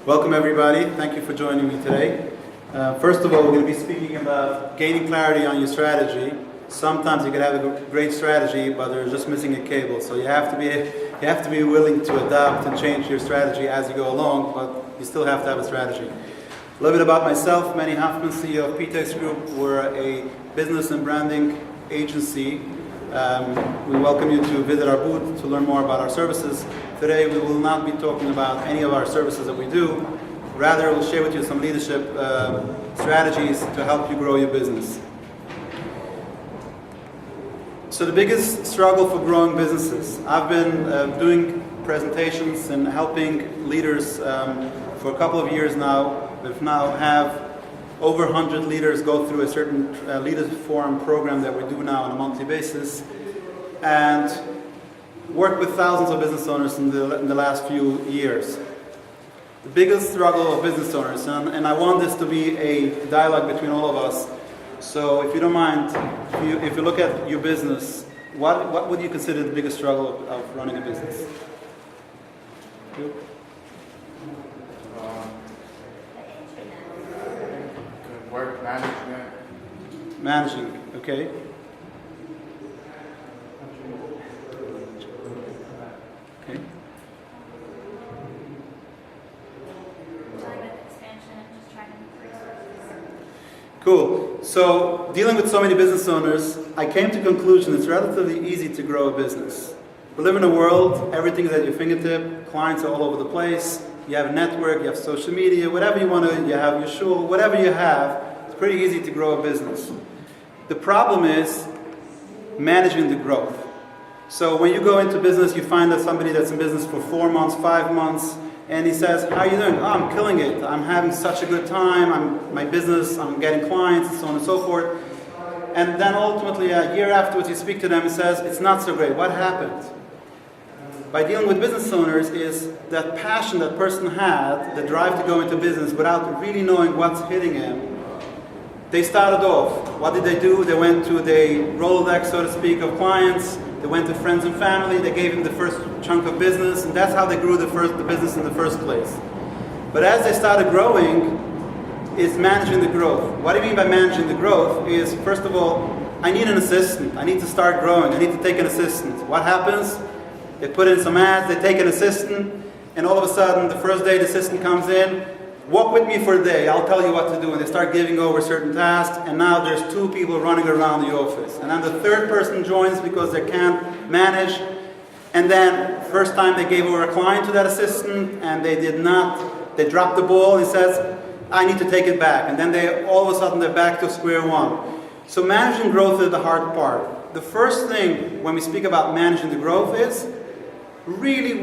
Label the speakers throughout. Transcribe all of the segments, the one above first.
Speaker 1: Welcome everybody. Thank you for joining me today. First of all, we're going to be speaking about gaining clarity on your strategy. Sometimes you can have a great strategy, but there's just missing a cable. So you have to be willing to adapt and change your strategy as you go along, but you still have to have a strategy. A little bit about myself. Manny Hoffman, CEO of PTEX Group. We're a business and branding agency. We welcome you to visit our booth to learn more about our services. Today we will not be talking about any of our services that we do. Rather, we'll share with you some leadership strategies to help you grow your business. So the biggest struggle for growing businesses. I've been doing presentations and helping leaders for a couple of years now. We've now have over 100 leaders go through a certain leaders forum program that we do now on a monthly basis, and work with thousands of business owners in the last few years. The biggest struggle of business owners, and I want this to be a dialogue between all of us. So if you don't mind, if you look at your business, what would you consider the biggest struggle of running a business? You?
Speaker 2: Work management.
Speaker 1: Managing, okay. Okay. Cool. So, dealing with so many business owners, I came to the conclusion it's relatively easy to grow a business. We live in a world, everything is at your fingertip, clients are all over the place, you have a network, you have social media, whatever you want to, you have your shul, whatever you have, it's pretty easy to grow a business. The problem is managing the growth. So when you go into business, you find that somebody that's in business for 4 months, 5 months, and he says, how are you doing? Oh, I'm killing it. I'm having such a good time. I'm getting clients, and so on and so forth. And then ultimately, a year afterwards, you speak to them and says, it's not so great. What happened? By dealing with business owners is that passion that person had, the drive to go into business without really knowing what's hitting him. They started off. What did they do? They went to the Rolodex, so to speak, of clients. They went to friends and family. They gave him the first chunk of business, and that's how they grew the business in the first place. But as they started growing, is managing the growth. What I mean by managing the growth is, first of all, I need an assistant. I need to start growing. I need to take an assistant. What happens? They put in some ads, they take an assistant, and all of a sudden, the first day the assistant comes in, walk with me for a day, I'll tell you what to do. And they start giving over certain tasks, and now there's 2 people running around the office. And then the third person joins because they can't manage. And then, first time they gave over a client to that assistant, and they dropped the ball, and he says, I need to take it back. And then all of a sudden, they're back to square one. So managing growth is the hard part. The first thing when we speak about managing the growth is, really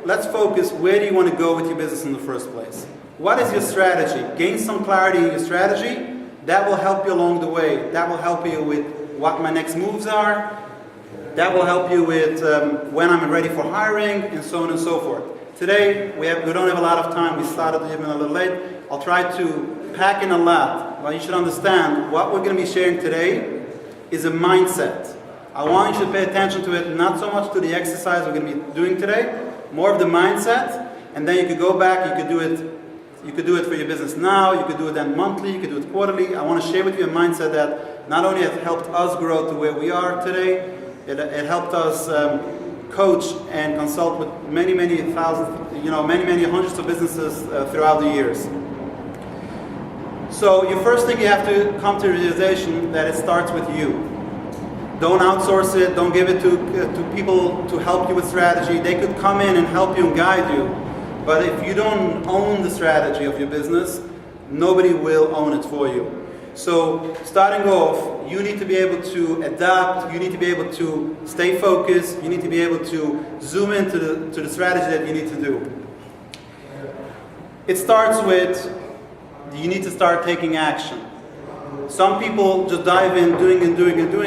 Speaker 1: let's focus, where do you want to go with your business in the first place? What is your strategy? Gain some clarity in your strategy. That will help you along the way. That will help you with what my next moves are. That will help you with when I'm ready for hiring, and so on and so forth. Today, we don't have a lot of time. We started even a little late. I'll try to pack in a lot. Well, you should understand, what we're going to be sharing today is a mindset. I want you to pay attention to it, not so much to the exercise we're going to be doing today, more of the mindset, and then you could go back, you could do it for your business now, you could do it then monthly, you could do it quarterly. I want to share with you a mindset that not only has helped us grow to where we are today, it helped us coach and consult with many thousands, many hundreds of businesses throughout the years. So your first thing, you have to come to the realization that it starts with you. Don't outsource it. Don't give it to people to help you with strategy. They could come in and help you and guide you. But if you don't own the strategy of your business, nobody will own it for you. So starting off, you need to be able to adapt. You need to be able to stay focused. You need to be able to zoom into the strategy that you need to do. It starts with, you need to start taking action. Some people just dive in, doing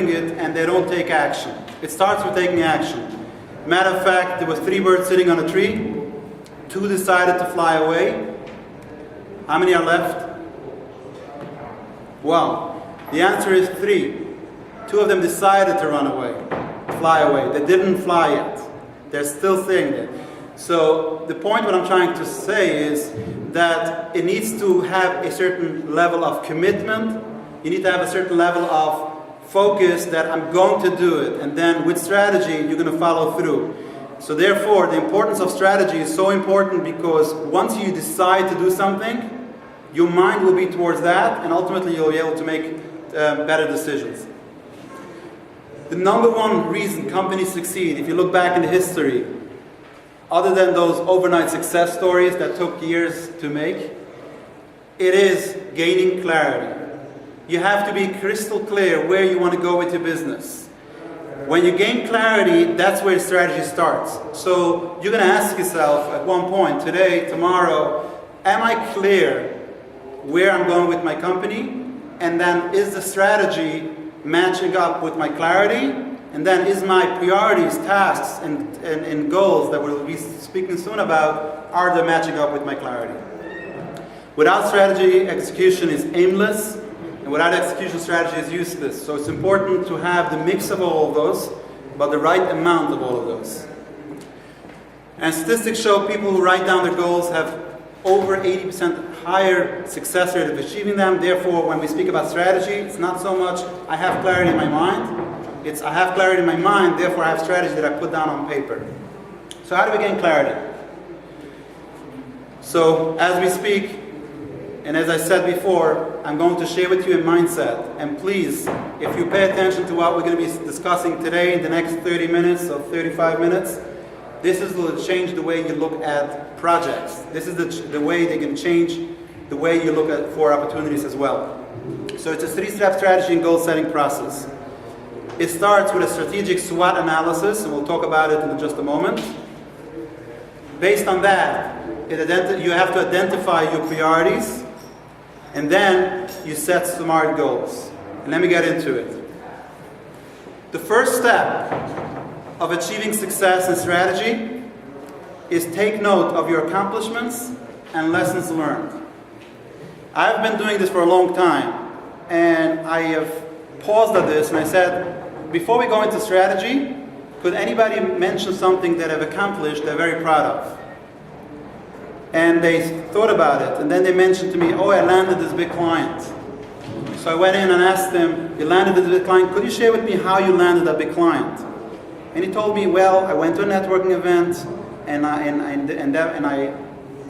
Speaker 1: it, and they don't take action. It starts with taking action. Matter of fact, there was 3 birds sitting on a tree. 2 decided to fly away. How many are left? Wow. The answer is 3. 2 of them decided to run away, fly away. They didn't fly yet. They're still staying there. So the point what I'm trying to say is that it needs to have a certain level of commitment. You need to have a certain level of focus that I'm going to do it, and then with strategy you're going to follow through. So therefore the importance of strategy is so important, because once you decide to do something, your mind will be towards that, and ultimately you'll be able to make better decisions. The number one reason companies succeed, if you look back in the history, other than those overnight success stories that took years to make, it is gaining clarity. You have to be crystal clear where you want to go with your business. When you gain clarity, that's where strategy starts. So you're going to ask yourself at one point, today, tomorrow, am I clear where I'm going with my company? And then is the strategy matching up with my clarity? And then is my priorities, tasks, and goals that we'll be speaking soon about, are they matching up with my clarity? Without strategy, execution is aimless. And without execution, strategy is useless. So it's important to have the mix of all of those, but the right amount of all of those. And statistics show people who write down their goals have over 80% higher success rate of achieving them. Therefore, when we speak about strategy, it's not so much I have clarity in my mind. It's I have clarity in my mind, therefore I have strategy that I put down on paper. So how do we gain clarity? So as we speak, and as I said before, I'm going to share with you a mindset. And please, if you pay attention to what we're going to be discussing today in the next 30 minutes or 35 minutes, this is will change the way you look at projects. This is the way they can change the way you look at for opportunities as well. So it's a 3-step strategy and goal setting process. It starts with a strategic SWOT analysis, and we'll talk about it in just a moment. Based on that, you have to identify your priorities, and then you set SMART goals. And let me get into it. The first step of achieving success in strategy is take note of your accomplishments and lessons learned. I've been doing this for a long time, and I have paused at this and I said, before we go into strategy, could anybody mention something that I've accomplished they're very proud of? And they thought about it, and then they mentioned to me, oh, I landed this big client. So I went in and asked them, you landed this big client, could you share with me how you landed that big client? And he told me, well, I went to a networking event, and I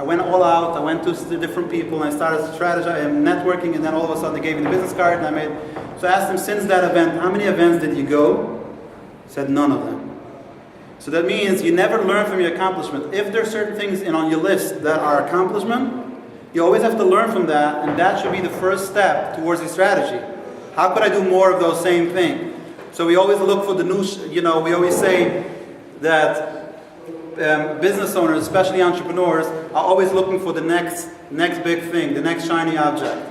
Speaker 1: went all out. I went to different people, and I started strategizing and networking, and then all of a sudden they gave me the business card, and so I asked him, since that event, how many events did you go? He said, none of them. So that means you never learn from your accomplishment. If there are certain things on your list that are accomplishment, you always have to learn from that, and that should be the first step towards the strategy. How could I do more of those same things? So we always look for the new, we always say that business owners, especially entrepreneurs, are always looking for the next big thing, the next shiny object.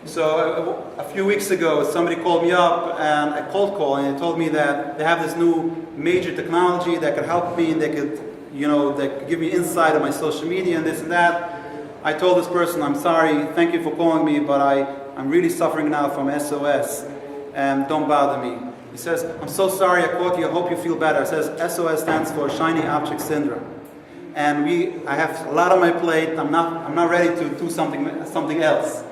Speaker 1: So a few weeks ago, somebody called me up, and a cold call, and they told me that they have this new major technology that could help me, and they could give me insight on my social media and this and that. I told this person, I'm sorry, thank you for calling me, but I'm really suffering now from SOS, and don't bother me. He says, I'm so sorry I called you, I hope you feel better. It says SOS stands for Shiny Object Syndrome. And I have a lot on my plate, I'm not ready to do something else.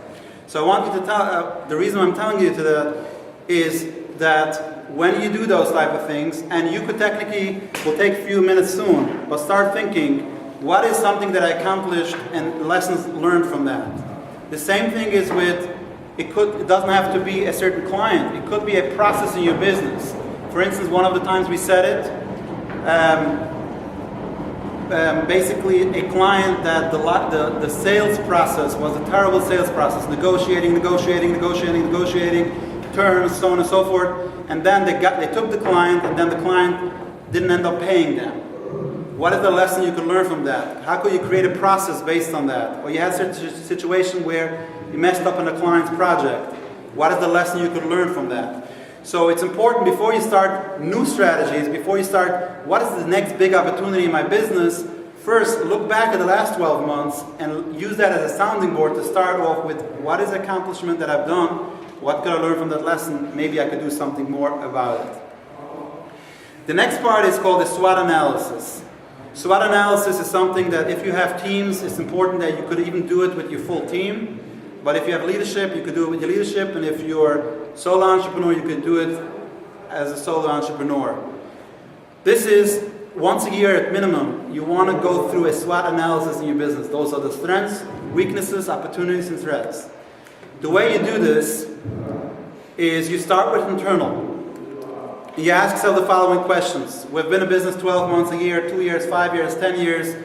Speaker 1: So I want you to tell, the reason I'm telling you that is that when you do those type of things, and you could technically, will take a few minutes soon, but start thinking, what is something that I accomplished and lessons learned from that? The same thing is with, it doesn't have to be a certain client, it could be a process in your business. For instance, one of the times we said it, basically a client that the sales process was a terrible sales process, negotiating, terms, so on and so forth, and then they took the client, and then the client didn't end up paying them. What is the lesson you can learn from that? How could you create a process based on that? Or you had a situation where you messed up on a client's project. What is the lesson you could learn from that? So it's important before you start new strategies, before you start, what is the next big opportunity in my business? First, look back at the last 12 months and use that as a sounding board to start off with what is the accomplishment that I've done? What could I learn from that lesson? Maybe I could do something more about it. The next part is called the SWOT analysis. SWOT analysis is something that if you have teams, it's important that you could even do it with your full team. But if you have leadership, you could do it with your leadership. And if you're solo entrepreneur, you could do it as a solo entrepreneur. This is once a year at minimum. You want to go through a SWOT analysis in your business. Those are the strengths, weaknesses, opportunities, and threats. The way you do this is you start with internal. You ask yourself the following questions. We've been in business 12 months, a year, 2 years, 5 years, 10 years.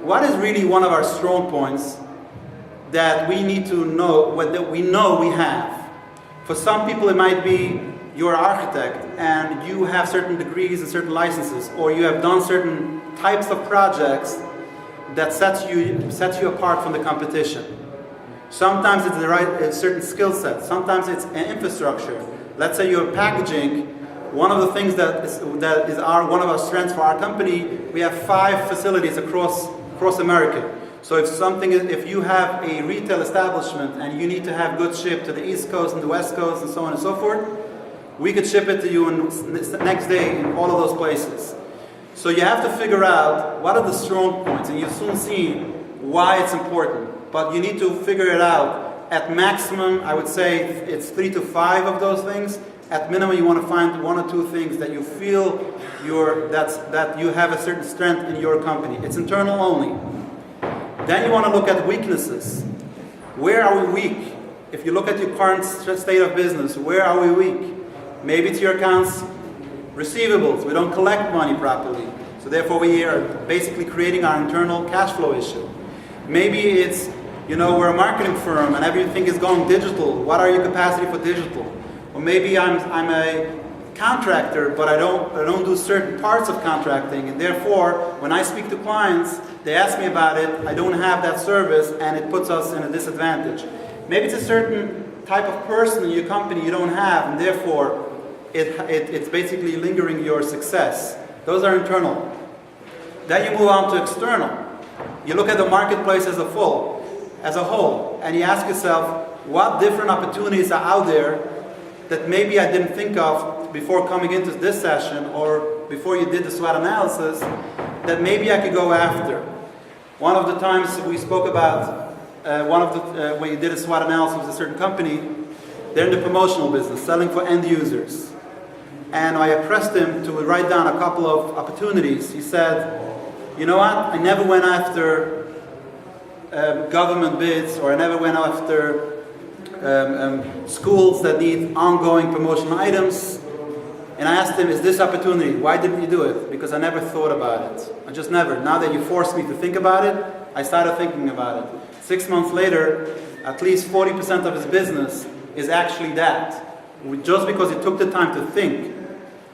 Speaker 1: What is really one of our strong points that we need to know, that we know we have? For some people it might be you're an architect and you have certain degrees and certain licenses, or you have done certain types of projects that sets you apart from the competition. Sometimes it's a certain skill set. Sometimes it's an infrastructure. Let's say you're packaging. One of the things that is one of our strengths for our company, we have 5 facilities across America. So if you have a retail establishment and you need to have goods shipped to the East Coast and the West Coast and so on and so forth, we could ship it to you the next day in all of those places. So you have to figure out what are the strong points, and you'll soon see why it's important. But you need to figure it out. At maximum, I would say it's 3 to 5 of those things. At minimum, you want to find 1 or 2 things that you feel that you have a certain strength in your company. It's internal only. Then you want to look at weaknesses. Where are we weak? If you look at your current state of business, where are we weak? Maybe it's your accounts receivables. We don't collect money properly. So therefore we are basically creating our internal cash flow issue. Maybe it's, we're a marketing firm and everything is going digital. What are your capacity for digital? Or maybe I'm a contractor, but I don't do certain parts of contracting, and therefore when I speak to clients, they ask me about it, I don't have that service, and it puts us in a disadvantage. Maybe it's a certain type of person in your company you don't have, and therefore it's basically lingering your success. Those are internal. Then you move on to external. You look at the marketplace as a whole, and you ask yourself, what different opportunities are out there that maybe I didn't think of before coming into this session, or before you did the SWOT analysis, that maybe I could go after. One of the times we spoke about, when you did a SWOT analysis with a certain company, they're in the promotional business, selling for end users. And I pressed him to write down a couple of opportunities. He said, you know what, I never went after government bids, or I never went after schools that need ongoing promotional items. And I asked him, is this opportunity? Why didn't you do it? Because I never thought about it. I just never. Now that you forced me to think about it, I started thinking about it. 6 months later, at least 40% of his business is actually that. Just because he took the time to think,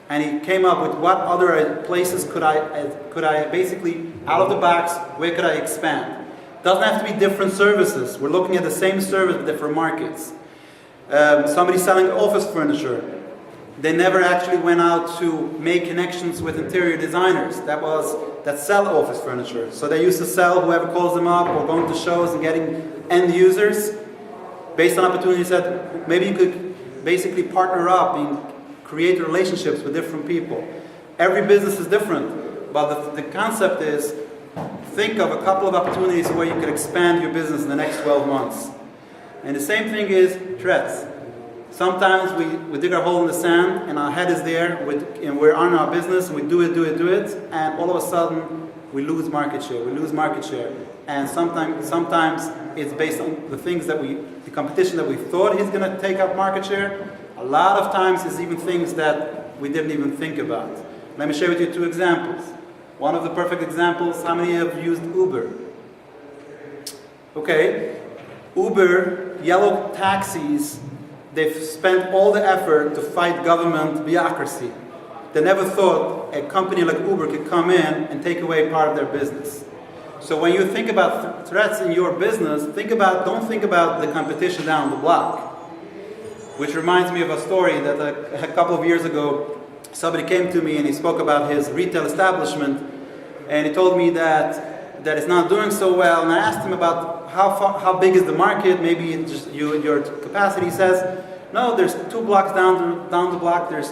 Speaker 1: and he came up with what other places could I basically, out of the box, where could I expand? Doesn't have to be different services. We're looking at the same service with different markets. Somebody selling office furniture. They never actually went out to make connections with interior designers that sell office furniture. So they used to sell whoever calls them up, or going to shows and getting end users. Based on opportunities that maybe you could basically partner up and create relationships with different people. Every business is different, but the concept is, think of a couple of opportunities where you could expand your business in the next 12 months. And the same thing is threats. Sometimes we dig our hole in the sand and our head is there, and we're on our business, and we do it, and all of a sudden we lose market share. And sometimes it's based on the things the competition that we thought is going to take up market share. A lot of times it's even things that we didn't even think about. Let me share with you 2 examples. One of the perfect examples, how many have used Uber? Okay, Uber, yellow taxis, they've spent all the effort to fight government bureaucracy. They never thought a company like Uber could come in and take away part of their business. So when you think about threats in your business, don't think about the competition down the block. Which reminds me of a story that a couple of years ago, somebody came to me and he spoke about his retail establishment, and he told me that it's not doing so well. And I asked him about how big is the market, maybe just your capacity. He says, no, there's 2 blocks down the block, there's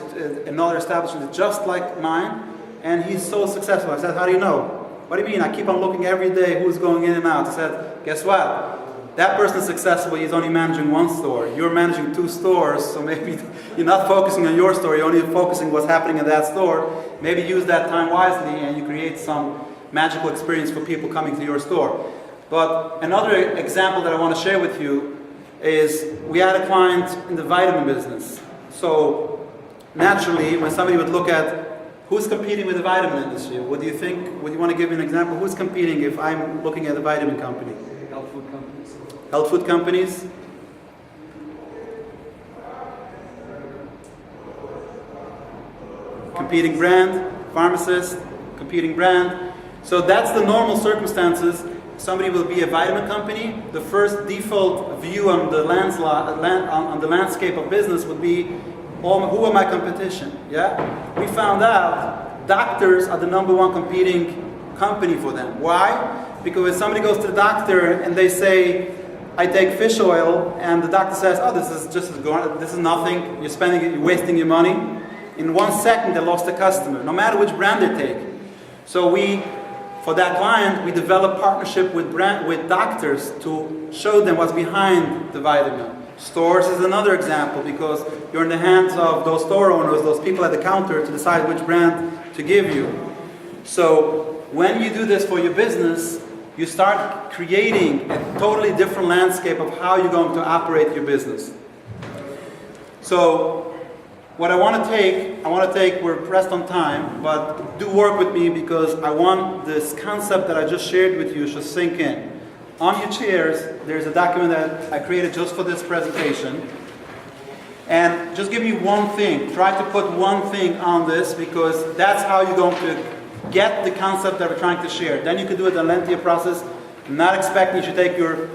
Speaker 1: another establishment just like mine, and he's so successful. I said, how do you know? What do you mean? I keep on looking every day who's going in and out. I said, guess what? That person is successful, he's only managing one store. You're managing 2 stores, so maybe you're not focusing on your store, you're only focusing what's happening in that store. Maybe use that time wisely and you create some magical experience for people coming to your store. But another example that I want to share with you is we had a client in the vitamin business. So naturally, when somebody would look at who's competing with the vitamin industry, what do you think? Would you want to give me an example? Who's competing if I'm looking at a vitamin company?
Speaker 3: Health food companies.
Speaker 1: Health food companies? Competing brand, pharmacist, competing brand. So that's the normal circumstances. Somebody will be a vitamin company. The first default view on the on the landscape of business would be, oh, who are my competition? Yeah, we found out doctors are the #1 competing company for them. Why? Because if somebody goes to the doctor and they say, I take fish oil, and the doctor says, oh, this is nothing, you're wasting your money. In 1 second, they lost a customer, no matter which brand they take. So for that client, we develop partnership with doctors to show them what's behind the vitamin. Stores is another example, because you're in the hands of those store owners, those people at the counter, to decide which brand to give you. So when you do this for your business, you start creating a totally different landscape of how you're going to operate your business. So what I want to take, we're pressed on time, but do work with me, because I want this concept that I just shared with you to sink in. On your chairs, there's a document that I created just for this presentation. And just give me one thing. Try to put one thing on this, because that's how you're going to get the concept that we're trying to share. Then you can do it a lengthier process. I'm not expecting you to take your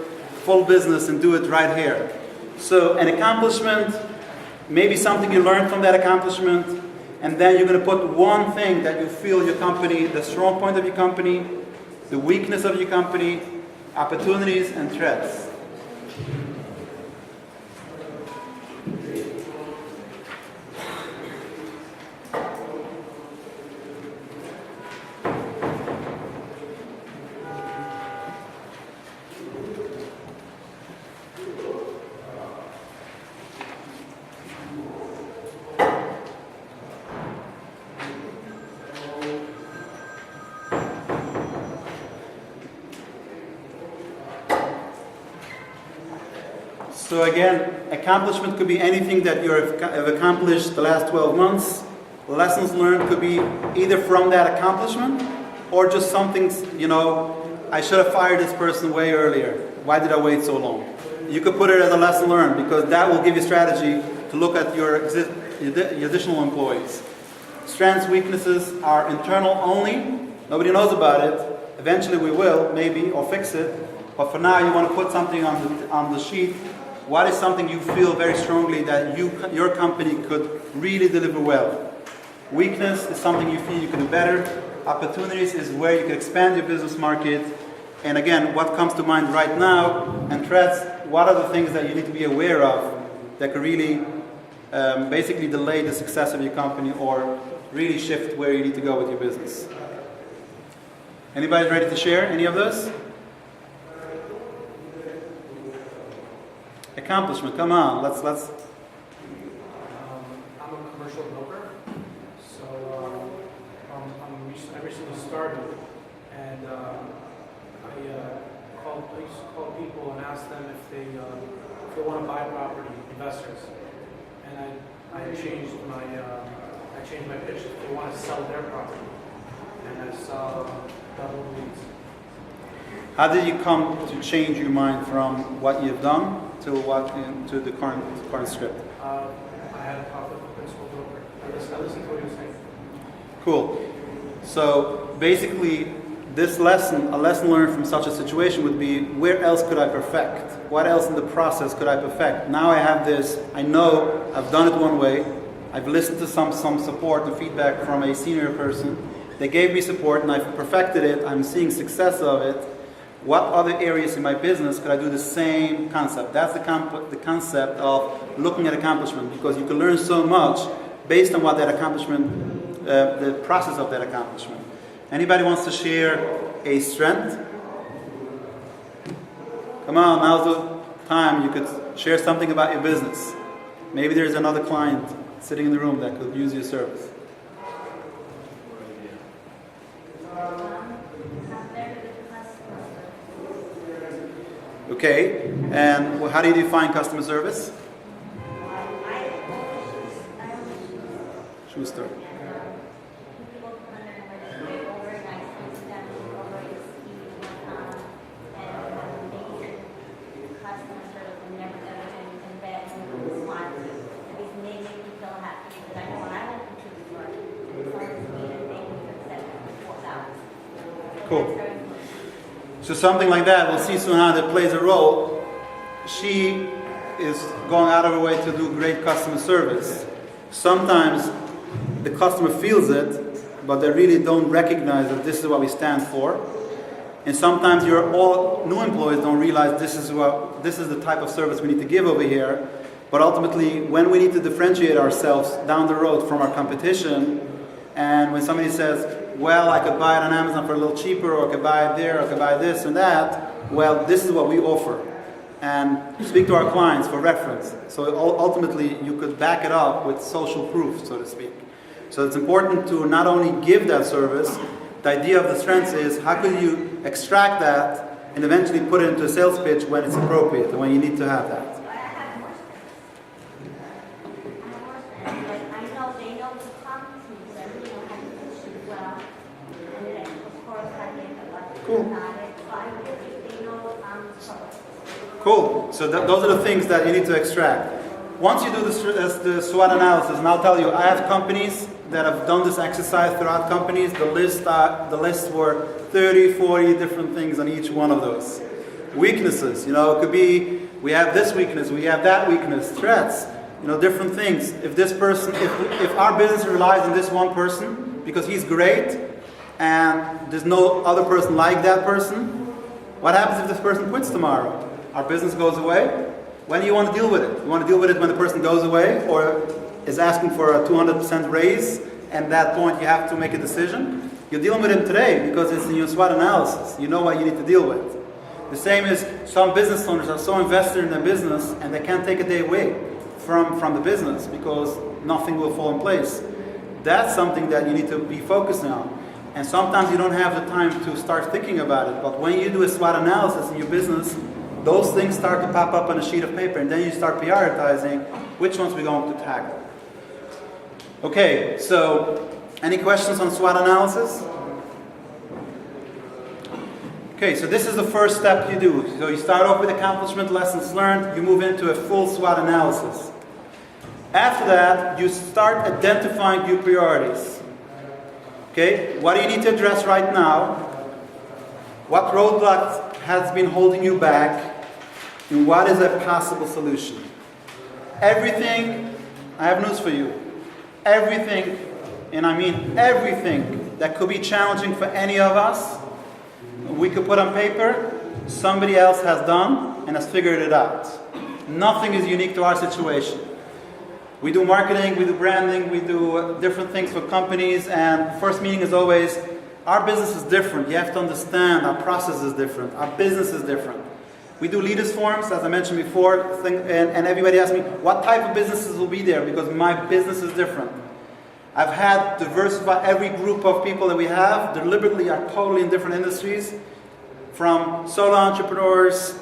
Speaker 1: full business and do it right here. So an accomplishment, maybe something you learned from that accomplishment, and then you're going to put one thing that you feel your company, the strong point of your company, the weakness of your company, opportunities and threats. So again, accomplishment could be anything that you have accomplished the last 12 months. Lessons learned could be either from that accomplishment or just something, I should have fired this person way earlier. Why did I wait so long? You could put it as a lesson learned, because that will give you strategy to look at your additional employees. Strengths, weaknesses are internal only. Nobody knows about it. Eventually we will, maybe, or fix it. But for now, you want to put something on the sheet. What is something you feel very strongly that your company could really deliver well? Weakness is something you feel you can do better. Opportunities is where you can expand your business market. And again, what comes to mind right now? And threats, what are the things that you need to be aware of that could really basically delay the success of your company or really shift where you need to go with your business? Anybody ready to share any of those? Accomplishment, come on, let's.
Speaker 3: I'm a commercial broker, so I recently started, and I used to call people and ask them if they want to buy property, investors, and I changed my pitch. If they want to sell their property, and I saw double leads.
Speaker 1: How did you come to change your mind from what you've done to the current script?
Speaker 3: I had a conflict with principal broker. I listened to what he was saying.
Speaker 1: Cool. So basically, a lesson learned from such a situation would be, where else could I perfect? What else in the process could I perfect? Now I have this, I know I've done it one way. I've listened to some support and feedback from a senior person. They gave me support and I've perfected it. I'm seeing success of it. What other areas in my business could I do the same concept? That's the concept of looking at accomplishment, because you can learn so much based on what that accomplishment, the process of that accomplishment. Anybody wants to share a strength? Come on, now's the time you could share something about your business. Maybe there's another client sitting in the room that could use your service. Okay, and how do you define customer service? Schuster. Cool. So something like that, we'll see soon how that plays a role. She is going out of her way to do great customer service. Sometimes the customer feels it, but they really don't recognize that this is what we stand for. And sometimes all new employees don't realize this is the type of service we need to give over here. But ultimately, when we need to differentiate ourselves down the road from our competition, and when somebody says, well, I could buy it on Amazon for a little cheaper, or I could buy it there, or I could buy this and that, well, this is what we offer. And speak to our clients for reference. So ultimately, you could back it up with social proof, so to speak. So it's important to not only give that service, the idea of the strengths is how could you extract that and eventually put it into a sales pitch when it's appropriate and when you need to have that. Cool. So those are the things that you need to extract. Once you do the SWOT analysis, and I'll tell you, I have companies that have done this exercise throughout companies. The lists were 30, 40 different things on each one of those. Weaknesses, it could be, we have this weakness, we have that weakness, threats, different things. If our business relies on this one person because he's great and there's no other person like that person, what happens if this person quits tomorrow? Our business goes away. When do you want to deal with it? You want to deal with it when the person goes away or is asking for a 200% raise, and at that point you have to make a decision? You're dealing with him today because it's in your SWOT analysis. You know what you need to deal with. The same is some business owners are so invested in their business and they can't take a day away from the business because nothing will fall in place. That's something that you need to be focusing on. And sometimes you don't have the time to start thinking about it. But when you do a SWOT analysis in your business, those things start to pop up on a sheet of paper, and then you start prioritizing which ones we're going to tackle. Okay, so any questions on SWOT analysis? Okay, so this is the first step you do. So you start off with accomplishment, lessons learned, you move into a full SWOT analysis. After that, you start identifying your priorities. Okay, what do you need to address right now? What roadblock has been holding you back? And what is a possible solution? Everything, I have news for you. Everything, and I mean everything that could be challenging for any of us, we could put on paper, somebody else has done and has figured it out. Nothing is unique to our situation. We do marketing, we do branding, we do different things for companies, and first meeting is always, our business is different. You have to understand our process is different, our business is different. We do leaders forums, as I mentioned before, and everybody asks me, what type of businesses will be there? Because my business is different. I've had diversify every group of people that we have, deliberately are totally in different industries, from solo entrepreneurs,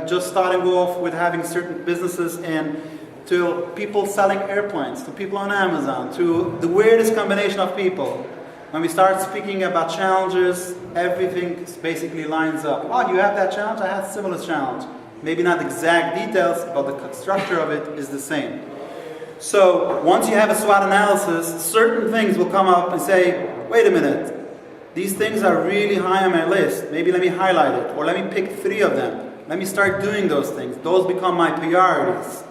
Speaker 1: just starting off with having certain businesses, and to people selling airplanes, to people on Amazon, to the weirdest combination of people. When we start speaking about challenges, everything basically lines up. Oh, you have that challenge? I had a similar challenge. Maybe not exact details, but the structure of it is the same. So once you have a SWOT analysis, certain things will come up and say, wait a minute, these things are really high on my list. Maybe let me highlight it, or let me pick 3 of them. Let me start doing those things. Those become my priorities.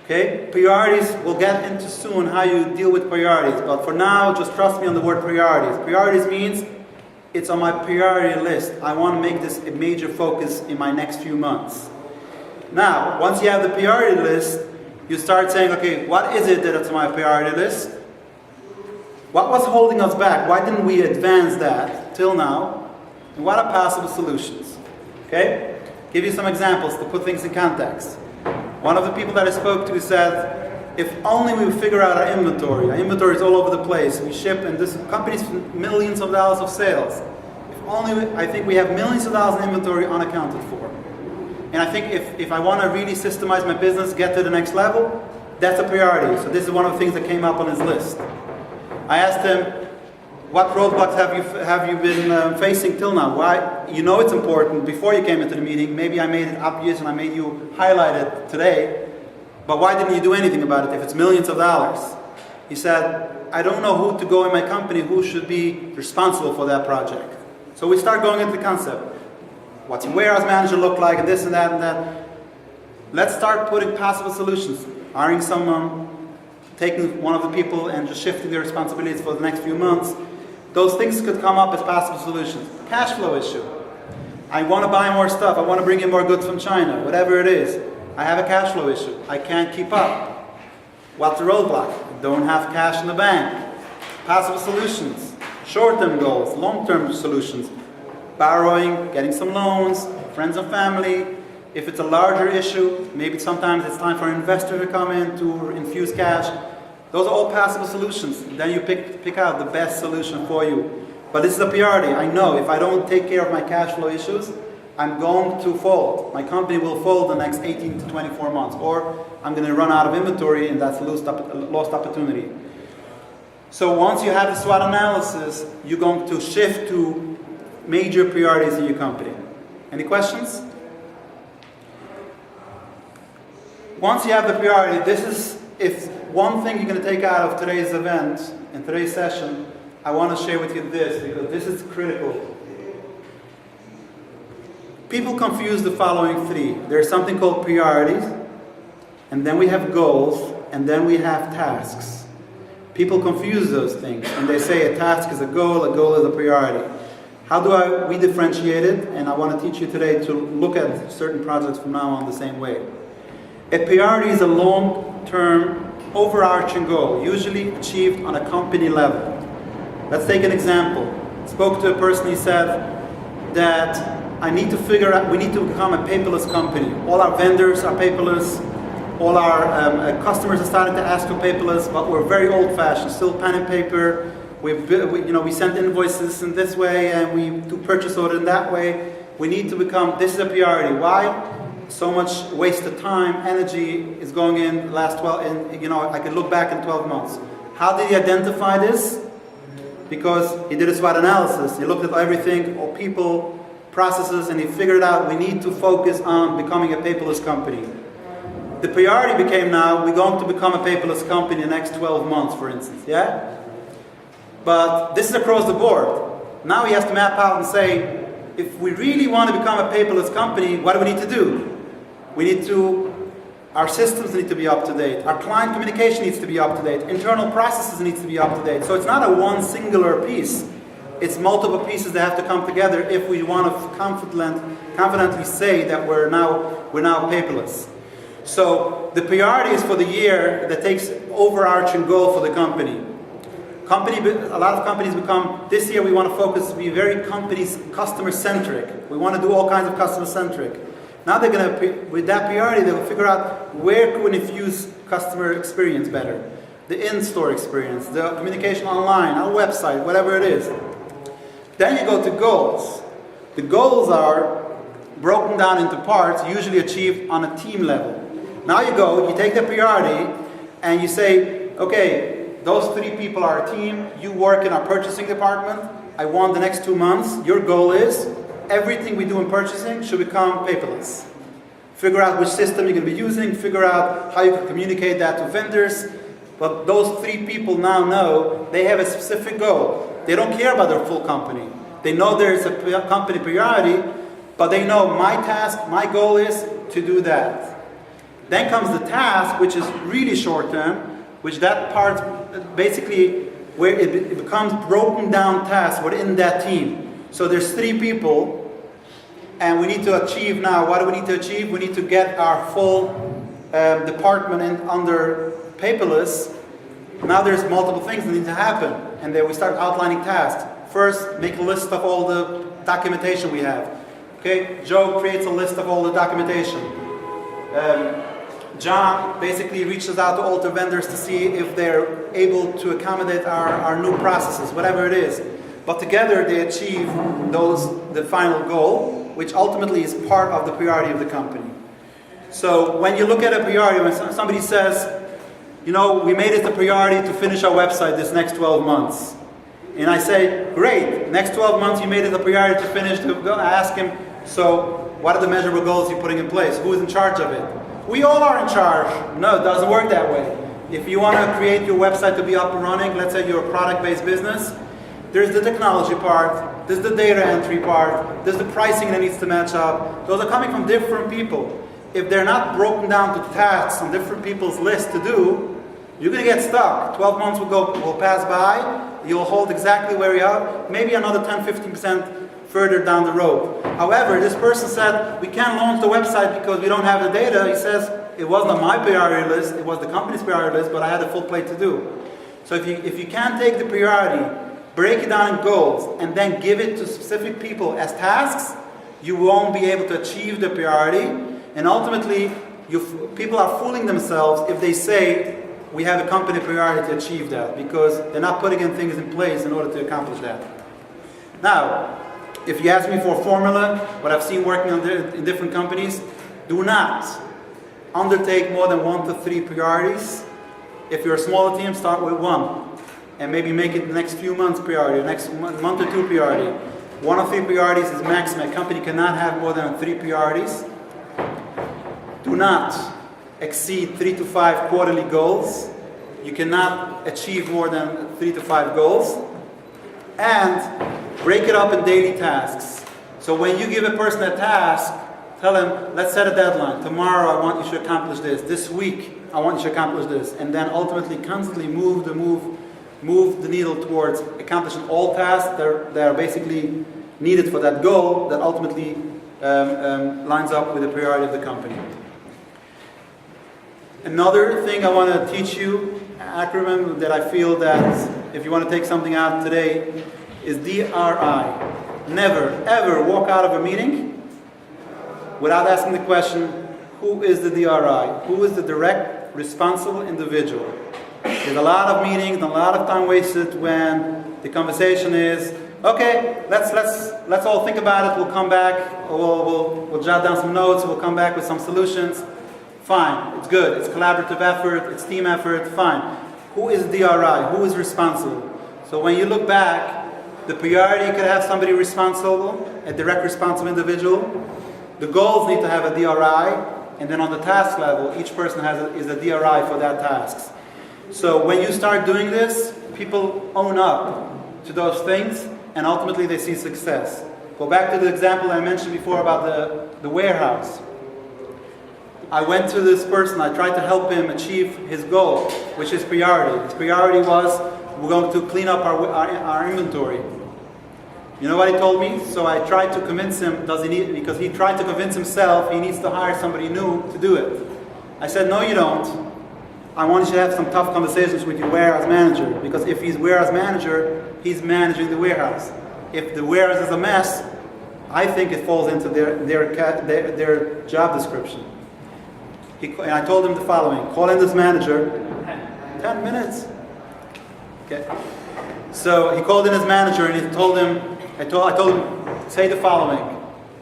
Speaker 1: Okay, priorities, we'll get into soon how you deal with priorities, but for now, just trust me on the word priorities. Priorities means it's on my priority list. I want to make this a major focus in my next few months. Now, once you have the priority list, you start saying, okay, what is it that it's on my priority list? What was holding us back? Why didn't we advance that till now? And what are possible solutions? Okay? Give you some examples to put things in context. One of the people that I spoke to said, if only we would figure out our inventory. Our inventory is all over the place. We ship, and this company's millions of dollars of sales. If only, I think we have millions of dollars in inventory unaccounted for. And I think if I want to really systemize my business, get to the next level, that's a priority. So this is one of the things that came up on his list. I asked him, what roadblocks have you been facing till now? Why? You know it's important. Before you came into the meeting, maybe I made it obvious and I made you highlight it today. But why didn't you do anything about it if it's millions of dollars? He said, I don't know who to go in my company, who should be responsible for that project. So we start going into the concept. What's your warehouse manager look like, and this and that and that. Let's start putting possible solutions. Hiring someone, taking one of the people and just shifting their responsibilities for the next few months. Those things could come up as possible solutions. Cash flow issue. I want to buy more stuff. I want to bring in more goods from China. Whatever it is. I have a cash flow issue. I can't keep up. What's the roadblock? I don't have cash in the bank. Possible solutions. Short-term goals, long-term solutions. Borrowing, getting some loans, friends and family. If it's a larger issue, maybe sometimes it's time for an investor to come in to infuse cash. Those are all possible solutions. Then you pick out the best solution for you. But this is a priority. I know if I don't take care of my cash flow issues, I'm going to fold. My company will fold the next 18 to 24 months. Or I'm going to run out of inventory, and that's a lost opportunity. So once you have the SWOT analysis, you're going to shift to major priorities in your company. Any questions? Once you have the priority, this is, if one thing you're going to take out of today's event, in today's session, I want to share with you this, because this is critical. People confuse the following three. There's something called priorities, and then we have goals, and then we have tasks. People confuse those things, and they say a task is a goal is a priority. How do we differentiate it? And I want to teach you today to look at certain projects from now on the same way. A priority is a long-term, overarching goal, usually achieved on a company level. Let's take an example. I spoke to a person, he said that we need to become a paperless company. All our vendors are paperless. All our customers are starting to ask for paperless, but we're very old-fashioned, still pen and paper. We send invoices in this way, and we do purchase order in that way. We need to become, this is a priority. Why? So much wasted time, energy is going in the last 12, and I could look back in 12 months. How did he identify this? Because he did a SWOT analysis. He looked at everything, all people, processes, and he figured out we need to focus on becoming a paperless company. The priority became now, we're going to become a paperless company in the next 12 months, for instance, yeah? But this is across the board. Now he has to map out and say, if we really want to become a paperless company, what do we need to do? Our systems need to be up to date. Our client communication needs to be up to date. Internal processes need to be up to date. So it's not a one singular piece. It's multiple pieces that have to come together if we want to confidently say that we're now paperless. So the priorities for the year that takes overarching goal for the company. A lot of companies become, this year we want to be very customer-centric. We want to do all kinds of customer-centric. Now they're going to, with that priority, they'll figure out where can we infuse customer experience better. The in-store experience, the communication online, our website, whatever it is. Then you go to goals. The goals are broken down into parts, usually achieved on a team level. Now you take the priority and you say, okay, those 3 people are a team. You work in our purchasing department. I want the next 2 months. Your goal is everything we do in purchasing should become paperless. Figure out which system you're going to be using. Figure out how you can communicate that to vendors. But those 3 people now know they have a specific goal. They don't care about their full company. They know there's a company priority, but they know my task, my goal is to do that. Then comes the task, which is really short term, which that part basically where it becomes broken down tasks within that team. So there's 3 people, and we need to achieve now. What do we need to achieve? We need to get our full department under paperless. Now there's multiple things that need to happen. and then we start outlining tasks. First, make a list of all the documentation we have. Okay, Joe creates a list of all the documentation. John basically reaches out to all the vendors to see if they're able to accommodate our new processes, whatever it is. But together they achieve the final goal, which ultimately is part of the priority of the company. So when you look at a priority, when somebody says, you know, we made it a priority to finish our website this next 12 months. And I say, great, next 12 months you made it a priority to finish. I ask him, so what are the measurable goals you're putting in place? Who is in charge of it? We all are in charge. No, it doesn't work that way. If you want to create your website to be up and running, let's say you're a product-based business, there's the technology part, there's the data entry part, there's the pricing that needs to match up. Those are coming from different people. If they're not broken down to tasks on different people's list to do, you're going to get stuck. 12 months will pass by, you'll hold exactly where you are, maybe another 10-15% further down the road. However, this person said, we can't launch the website because we don't have the data. He says, it wasn't on my priority list, it was the company's priority list, but I had a full plate to do. So if you can't take the priority, break it down in goals, and then give it to specific people as tasks, you won't be able to achieve the priority. And ultimately, people are fooling themselves if they say, we have a company priority to achieve that, because they're not putting in things in place in order to accomplish that. Now, if you ask me for a formula, what I've seen working in different companies, do not undertake more than 1 to 3 priorities. If you're a smaller team, start with 1. And maybe make it the next few months priority, next month or 2 priority. 1 or 3 priorities is maximum. A company cannot have more than 3 priorities. Do not exceed 3 to 5 quarterly goals. You cannot achieve more than 3 to 5 goals. And break it up in daily tasks. So when you give a person a task, tell them, let's set a deadline. Tomorrow I want you to accomplish this. This week I want you to accomplish this. And then ultimately constantly move the needle towards accomplishing all tasks that are basically needed for that goal that ultimately lines up with the priority of the company. Another thing I want to teach you, acronym that I feel that if you want to take something out today, is DRI. Never, ever walk out of a meeting without asking the question, who is the DRI? Who is the direct responsible individual? There's a lot of meetings and a lot of time wasted when the conversation is, okay, let's all think about it, we'll come back, we'll jot down some notes, we'll come back with some solutions. Fine, it's good, it's collaborative effort, it's team effort, fine. Who is DRI? Who is responsible? So when you look back, the priority could have somebody responsible, a direct responsible individual. The goals need to have a DRI, and then on the task level, each person is a DRI for that task. So when you start doing this, people own up to those things, and ultimately they see success. Go back to the example I mentioned before about the warehouse. I went to this person, I tried to help him achieve his goal, which is priority. His priority was, we're going to clean up our inventory. You know what he told me? So I tried to convince him, because he tried to convince himself he needs to hire somebody new to do it. I said, no you don't. I want you to have some tough conversations with your warehouse manager, because if he's warehouse manager, he's managing the warehouse. If the warehouse is a mess, I think it falls into their job description. And I told him the following, call in this manager, 10 minutes. Okay. So he called in his manager and he told him, I told him, say the following,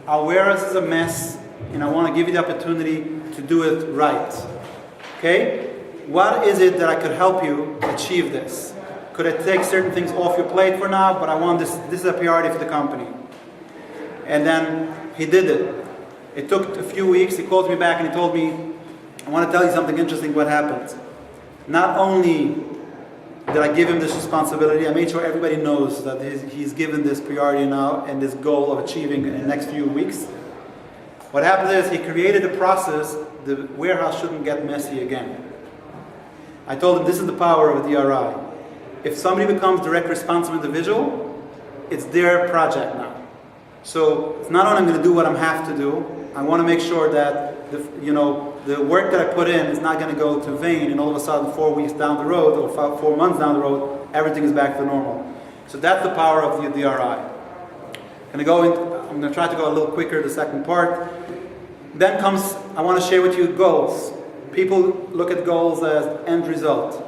Speaker 1: our warehouse is a mess and I want to give you the opportunity to do it right. Okay? What is it that I could help you achieve this? Could I take certain things off your plate for now, but I want this is a priority for the company. And then he did it. It took a few weeks, he called me back and he told me, I want to tell you something interesting what happened. Not only did I give him this responsibility, I made sure everybody knows that he's given this priority now and this goal of achieving in the next few weeks. What happened is he created a process, the warehouse shouldn't get messy again. I told him this is the power of a DRI. If somebody becomes direct responsible individual, it's their project now. So it's not only I'm going to do what I have to do, I want to make sure that the work that I put in is not going to go to vain and all of a sudden 4 weeks down the road or 4 months down the road, everything is back to normal. So that's the power of the DRI. I'm going to try to go a little quicker, the second part. Then comes, I want to share with you goals. People look at goals as end result.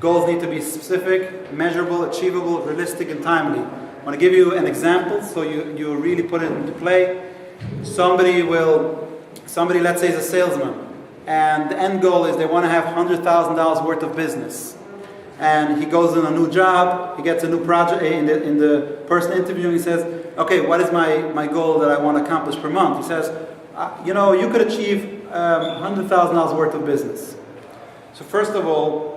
Speaker 1: Goals need to be specific, measurable, achievable, realistic, and timely. I want to give you an example so you really put it into play. Somebody, let's say, is a salesman, and the end goal is they want to have $100,000 worth of business. And he goes in a new job, he gets a new project, in the person interviewing, he says, okay, what is my goal that I want to accomplish per month? He says, you could achieve $100,000 worth of business. So first of all,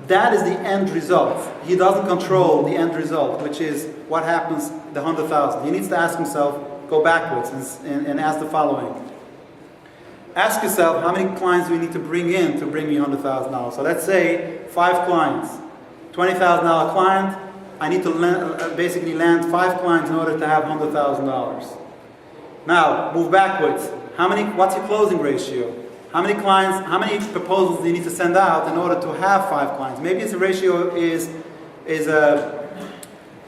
Speaker 1: that is the end result. He doesn't control the end result, which is what happens, the 100,000. He needs to ask himself, go backwards and ask the following. Ask yourself, how many clients do you need to bring in to bring me $100,000? So let's say 5 clients, $20,000 client. I need to basically land 5 clients in order to have $100,000. Now, move backwards. What's your closing ratio? How many clients, how many proposals do you need to send out in order to have 5 clients? Maybe the ratio is a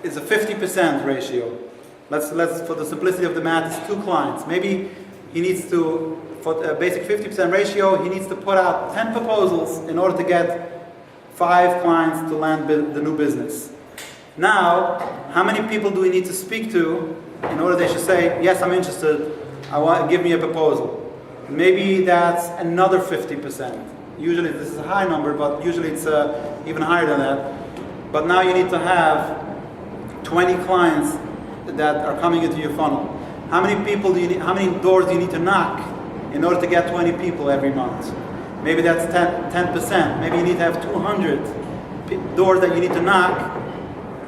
Speaker 1: 50% ratio. Let's for the simplicity of the math, it's 2 clients. Maybe he needs to, for a basic 50% ratio, he needs to put out 10 proposals in order to get 5 clients to land the new business. Now, how many people do we need to speak to in order they should say, yes, I'm interested, give me a proposal? Maybe that's another 50%. Usually this is a high number, but usually it's even higher than that. But now you need to have 20 clients that are coming into your funnel. How many people do you need, how many doors do you need to knock in order to get 20 people every month? Maybe that's 10%. Maybe you need to have 200 doors that you need to knock.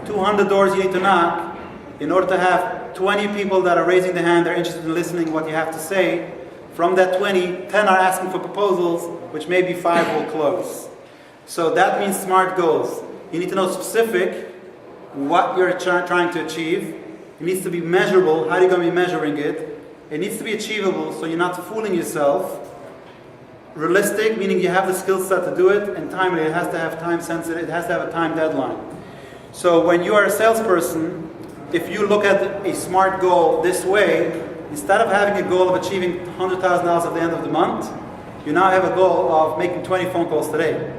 Speaker 1: 200 doors you need to knock in order to have 20 people that are raising their hand, they're interested in listening what you have to say. From that 20, 10 are asking for proposals, which maybe 5 will close. So that means SMART goals. You need to know specific what you're trying to achieve. It needs to be measurable. How are you going to be measuring it? It needs to be achievable, so you're not fooling yourself. Realistic, meaning you have the skill set to do it, and timely, it has to have time sensitive, it has to have a time deadline. So when you are a salesperson, if you look at a SMART goal this way, instead of having a goal of achieving $100,000 at the end of the month, you now have a goal of making 20 phone calls today.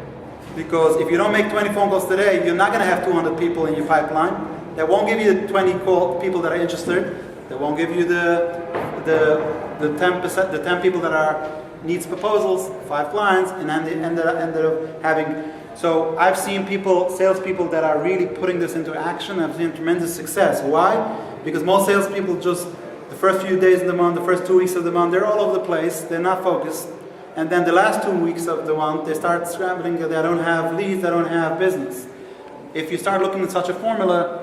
Speaker 1: Because if you don't make 20 phone calls today, you're not going to have 200 people in your pipeline. That won't give you the 20 people that are interested. That won't give you the 10%, the 10 people that needs proposals, 5 clients, and then they ended up having. So I've seen salespeople that are really putting this into action. I've seen tremendous success. Why? Because most salespeople just the first few days of the month, the first 2 weeks of the month, they're all over the place. They're not focused. And then the last 2 weeks of the month, they start scrambling. They don't have leads. They don't have business. If you start looking at such a formula,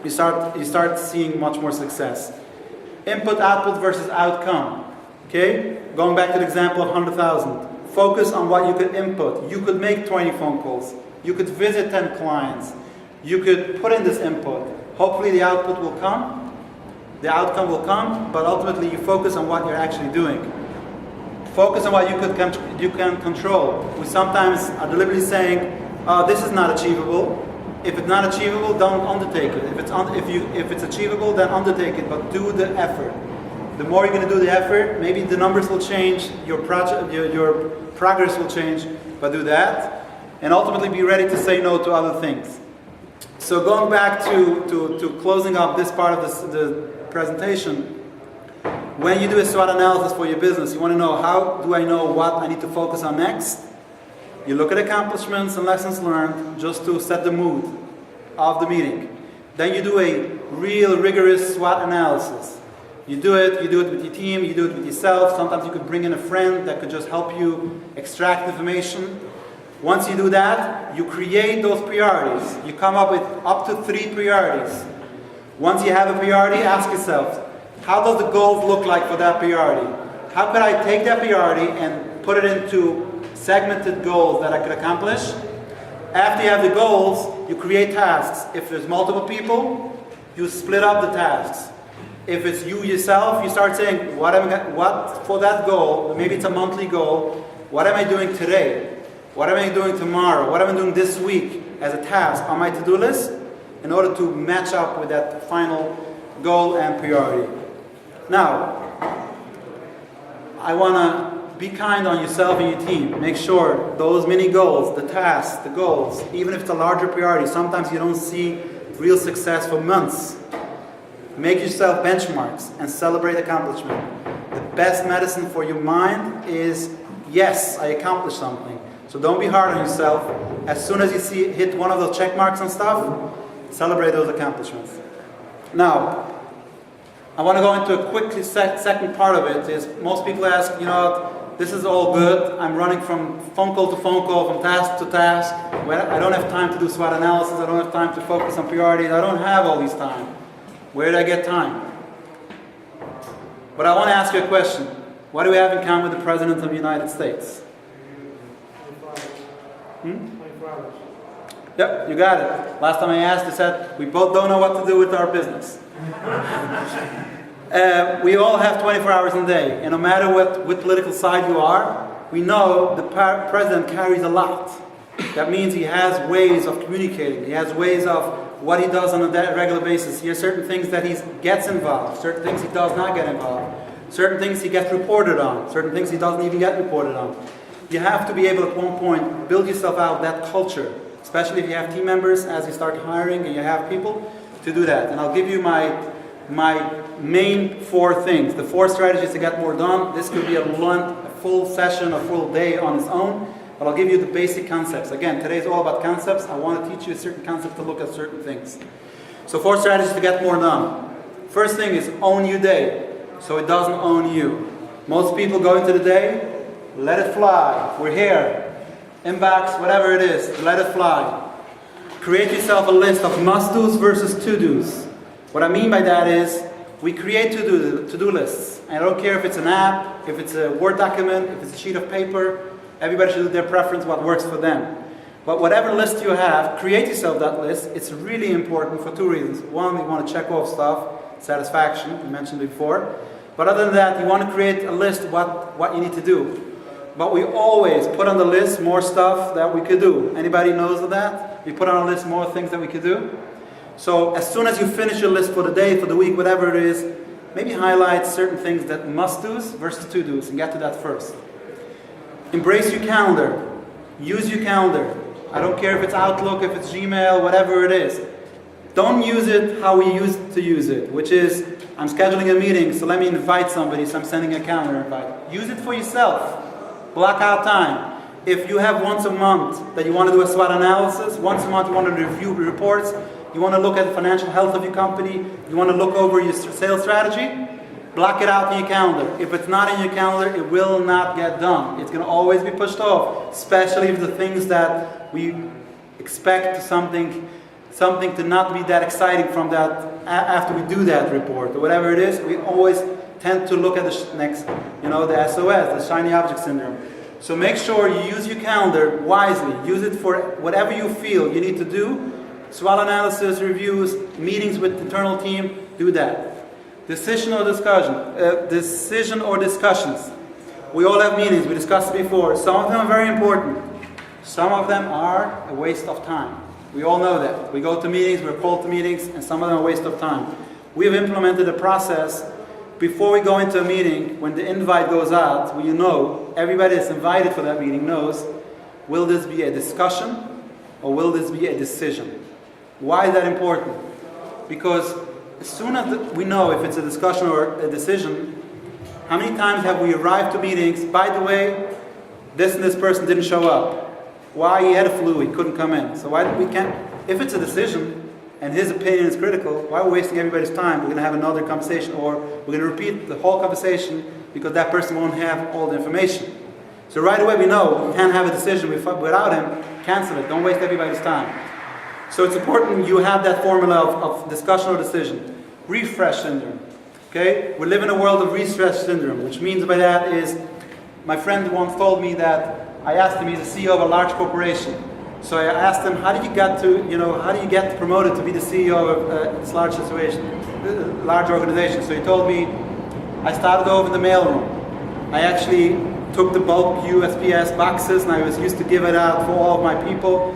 Speaker 1: you start seeing much more success. Input, output versus outcome. Okay? Going back to the example of 100,000. Focus on what you could input. You could make 20 phone calls. You could visit 10 clients. You could put in this input. Hopefully the output will come. The outcome will come, but ultimately you focus on what you're actually doing. Focus on what you can control. We sometimes are deliberately saying, this is not achievable. If it's not achievable, don't undertake it. If it's achievable, then undertake it, but do the effort. The more you're going to do the effort, maybe the numbers will change, your progress will change, but do that. And ultimately be ready to say no to other things. So going back to closing up this part of the presentation, when you do a SWOT analysis for your business, you want to know, how do I know what I need to focus on next? You look at accomplishments and lessons learned just to set the mood of the meeting. Then you do a real rigorous SWOT analysis. You do it with your team, you do it with yourself. Sometimes you could bring in a friend that could just help you extract information. Once you do that, you create those priorities. You come up with up to 3 priorities. Once you have a priority, ask yourself, how does the goals look like for that priority? How could I take that priority and put it into segmented goals that I could accomplish? After you have the goals, you create tasks. If there's multiple people, you split up the tasks. If it's you yourself, you start saying, what for that goal, maybe it's a monthly goal, what am I doing today? What am I doing tomorrow? What am I doing this week as a task on my to-do list in order to match up with that final goal and priority? Now, I want to be kind on yourself and your team. Make sure those mini goals, the tasks, the goals, even if it's a larger priority, sometimes you don't see real success for months. Make yourself benchmarks and celebrate accomplishment. The best medicine for your mind is, yes, I accomplished something. So don't be hard on yourself. As soon as you hit one of those check marks and stuff, celebrate those accomplishments. Now, I want to go into a quick second part of it. Is most people ask, this is all good. I'm running from phone call to phone call, from task to task. I don't have time to do SWOT analysis. I don't have time to focus on priorities. I don't have all this time. Where did I get time? But I want to ask you a question. What do we have in common with the President of the United States?
Speaker 3: 24 hours.
Speaker 1: Yep, you got it. Last time I asked, they said, we both don't know what to do with our business. We all have 24 hours in a day, and no matter what political side you are, we know the president carries a lot. That means he has ways of communicating. He has ways of what he does on a regular basis. He has certain things that he gets involved, certain things he does not get involved, certain things he gets reported on, certain things he doesn't even get reported on. You have to be able at one point build yourself out that culture, especially if you have team members as you start hiring and you have people to do that. And I'll give you my main 4 things, the 4 strategies to get more done. This could be a full session, a full day on its own, but I'll give you the basic concepts. Again, today is all about concepts. I want to teach you a certain concept to look at certain things. So 4 strategies to get more done. First thing is own your day, so it doesn't own you. Most people go into the day, let it fly. We're here. Inbox, whatever it is, let it fly. Create yourself a list of must-dos versus to-dos. What I mean by that is, we create to-do lists. I don't care if it's an app, if it's a Word document, if it's a sheet of paper. Everybody should do their preference, what works for them. But whatever list you have, create yourself that list. It's really important for 2 reasons. One, you want to check off stuff, satisfaction, we mentioned before. But other than that, you want to create a list of what you need to do. But we always put on the list more stuff that we could do. Anybody knows of that? We put on a list more things that we could do. So as soon as you finish your list for the day, for the week, whatever it is, maybe highlight certain things that must-dos versus to-dos and get to that first. Embrace your calendar. Use your calendar. I don't care if it's Outlook, if it's Gmail, whatever it is. Don't use it how we used to use it, which is, I'm scheduling a meeting, so let me invite somebody, so I'm sending a calendar invite. Use it for yourself. Block out time. If you have once a month that you want to do a SWOT analysis, once a month you want to review reports, you want to look at the financial health of your company, you want to look over your sales strategy, block it out in your calendar. If it's not in your calendar, it will not get done. It's going to always be pushed off, especially if the things that we expect something to not be that exciting from that after we do that report or whatever it is. We always tend to look at the next, the SOS, the shiny object syndrome. So make sure you use your calendar wisely. Use it for whatever you feel you need to do. SWOT analysis, reviews, meetings with the internal team, do that. Decision or discussions. We all have meetings, we discussed it before. Some of them are very important. Some of them are a waste of time. We all know that. We go to meetings, we're called to meetings, and some of them are a waste of time. We have implemented a process before we go into a meeting, when the invite goes out, everybody that's invited for that meeting knows, will this be a discussion or will this be a decision? Why is that important? Because as soon as we know if it's a discussion or a decision, how many times have we arrived to meetings, by the way, this and this person didn't show up. Why? He had a flu, he couldn't come in. So if it's a decision, and his opinion is critical, why are we wasting everybody's time? We're going to have another conversation, or we're going to repeat the whole conversation because that person won't have all the information. So right away we know we can't have a decision without him. Cancel it. Don't waste everybody's time. So it's important you have that formula of discussion or decision. Refresh syndrome. Okay? We live in a world of refresh syndrome, which means by that is, my friend once told me that, I asked him, he's the CEO of a large corporation. So I asked him, how do you get promoted to be the CEO of this large organization? So he told me, I started over in the mailroom. I actually took the bulk USPS boxes and I was used to give it out for all of my people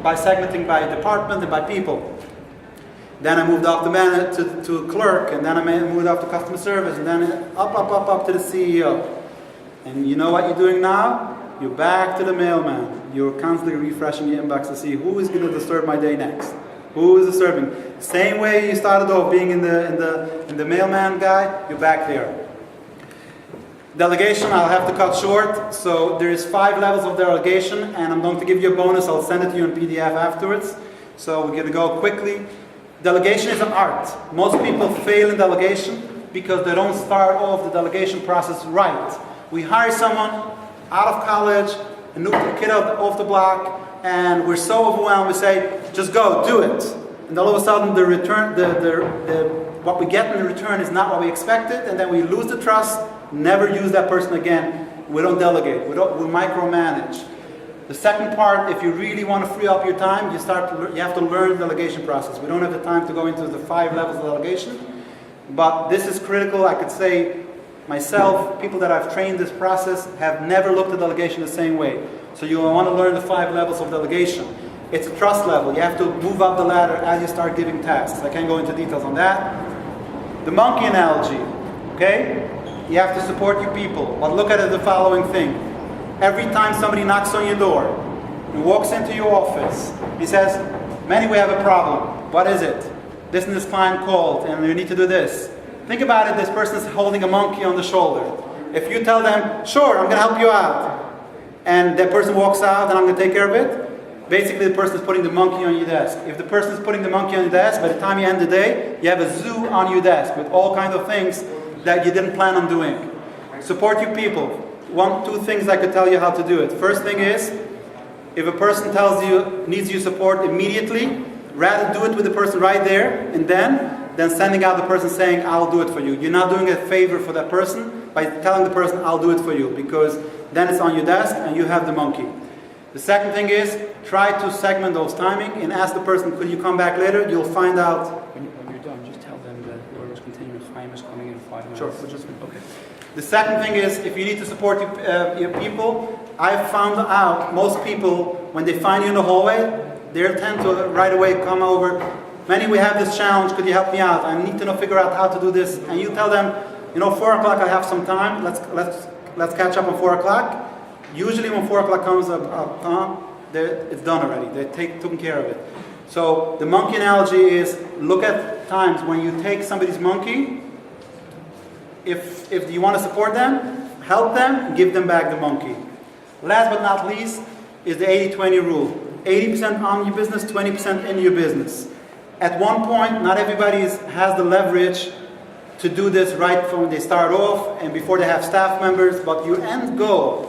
Speaker 1: by segmenting by department and by people. Then I moved up the manager to clerk, and then I moved up to customer service, and then up to the CEO. And you know what you're doing now? You're back to the mailman. You're constantly refreshing your inbox to see who is going to disturb my day next. Who is disturbing? Same way you started off being in the mailman guy, you're back there. Delegation, I'll have to cut short. So there's 5 levels of delegation, and I'm going to give you a bonus. I'll send it to you in PDF afterwards. So we're going to go quickly. Delegation is an art. Most people fail in delegation because they don't start off the delegation process right. We hire someone out of college, a new kid off the block, and we're so overwhelmed. We say, "Just go, do it." And all of a sudden, the return, what we get in return is not what we expected, and then we lose the trust. Never use that person again. We don't delegate. We micromanage. The second part, if you really want to free up your time, you have to learn the delegation process. We don't have the time to go into the 5 levels of delegation, but this is critical. I could say myself, people that I've trained this process have never looked at delegation the same way. So you want to learn the 5 levels of delegation. It's a trust level. You have to move up the ladder as you start giving tasks. I can't go into details on that. The monkey analogy, okay? You have to support your people. But look at it the following thing. Every time somebody knocks on your door and walks into your office, he says, "Manny, we have a problem." What is it? This and this client called and you need to do this. Think about it, this person is holding a monkey on the shoulder. If you tell them, "Sure, I'm going to help you out," and that person walks out and I'm going to take care of it, basically the person is putting the monkey on your desk. If the person is putting the monkey on your desk, by the time you end the day, you have a zoo on your desk with all kinds of things that you didn't plan on doing. Support your people. 2 things I could tell you how to do it. First thing is, if a person tells you, needs your support immediately, rather do it with the person right there and then sending out the person saying, "I'll do it for you." You're not doing a favor for that person by telling the person, "I'll do it for you," because then it's on your desk and you have the monkey. The second thing is, try to segment those timing and ask the person, "Could you come back later?" You'll find out.
Speaker 4: When you're done, just tell them that whoever's continuing time is coming in 5 minutes.
Speaker 1: Sure.
Speaker 4: Okay.
Speaker 1: The second thing is, if you need to support your people, I've found out most people, when they find you in the hallway, they tend to right away come over. "Manny, we have this challenge. Could you help me out? I need to figure out how to do this." And you tell them, 4 o'clock, I have some time. Let's catch up on 4 o'clock. Usually when 4 o'clock comes up, it's done already. They're taken care of it. So the monkey analogy is, look at times when you take somebody's monkey. If you want to support them, help them, give them back the monkey. Last but not least is the 80-20 rule. 80% on your business, 20% in your business. At one point, not everybody has the leverage to do this right from when they start off and before they have staff members, but your end goal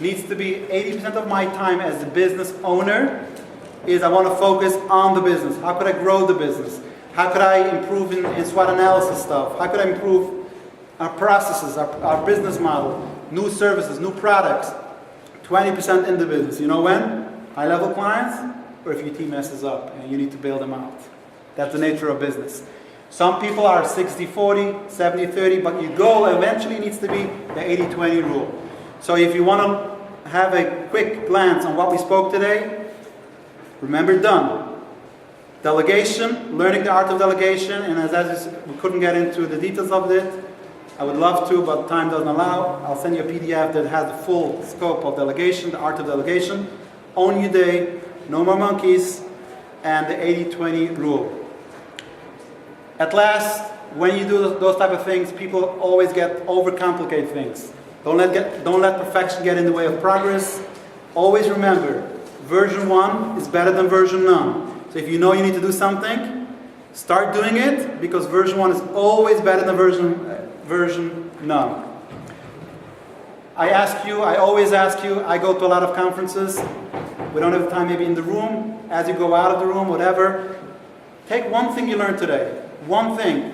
Speaker 1: needs to be 80% of my time as the business owner is I want to focus on the business. How could I grow the business? How could I improve in Swot Analysis stuff? How could I improve our processes, our business model, new services, new products? 20% in the business. You know when? High-level clients, or if your team messes up and you need to bail them out. That's the nature of business. Some people are 60-40, 70-30, but your goal eventually needs to be the 80-20 rule. So if you want to have a quick glance on what we spoke today, remember done. Delegation, learning the art of delegation, and as we couldn't get into the details of it, I would love to, but time doesn't allow. I'll send you a PDF that has the full scope of delegation, the art of delegation. Own your day, no more monkeys, and the 80-20 rule. At last, when you do those type of things, people always overcomplicate things. Don't let perfection get in the way of progress. Always remember, version 1 is better than version none. So if you know you need to do something, start doing it, because version 1 is always better than version none. I always ask you, I go to a lot of conferences. We don't have time maybe in the room. As you go out of the room, whatever, take one thing you learned today, one thing,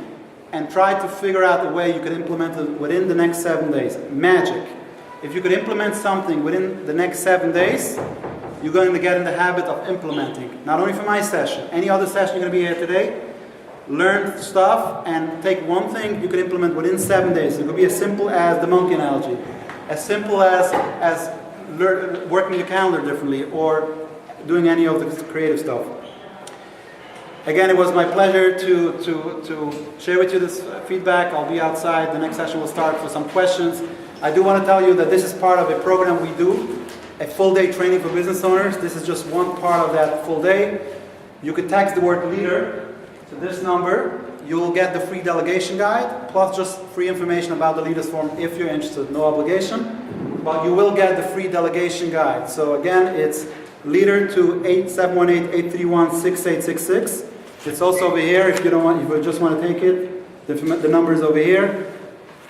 Speaker 1: and try to figure out a way you could implement it within the next 7 days. Magic. If you could implement something within the next 7 days, you're going to get in the habit of implementing. Not only for my session, any other session you're going to be here today, learn stuff and take one thing you could implement within 7 days. It could be as simple as the monkey analogy. as simple as working the calendar differently or doing any of the creative stuff. Again, it was my pleasure to share with you this feedback. I'll be outside. The next session will start for some questions. I do want to tell you that this is part of a program we do, a full day training for business owners. This is just one part of that full day. You could text the word leader to this number. You'll get the free delegation guide, plus just free information about the leaders forum if you're interested. No obligation, but you will get the free delegation guide. So again, it's leader to 718-831-6866. It's also over here if you just want to take it. The number is over here.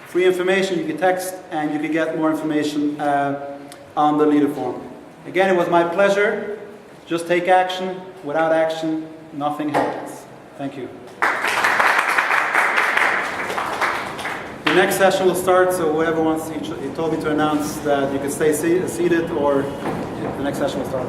Speaker 1: Free information, you can text and you can get more information on the leader forum. Again, it was my pleasure. Just take action. Without action, nothing happens. Thank you. The next session will start, so whoever wants, he told me to announce that you can stay seated, or the next session will start.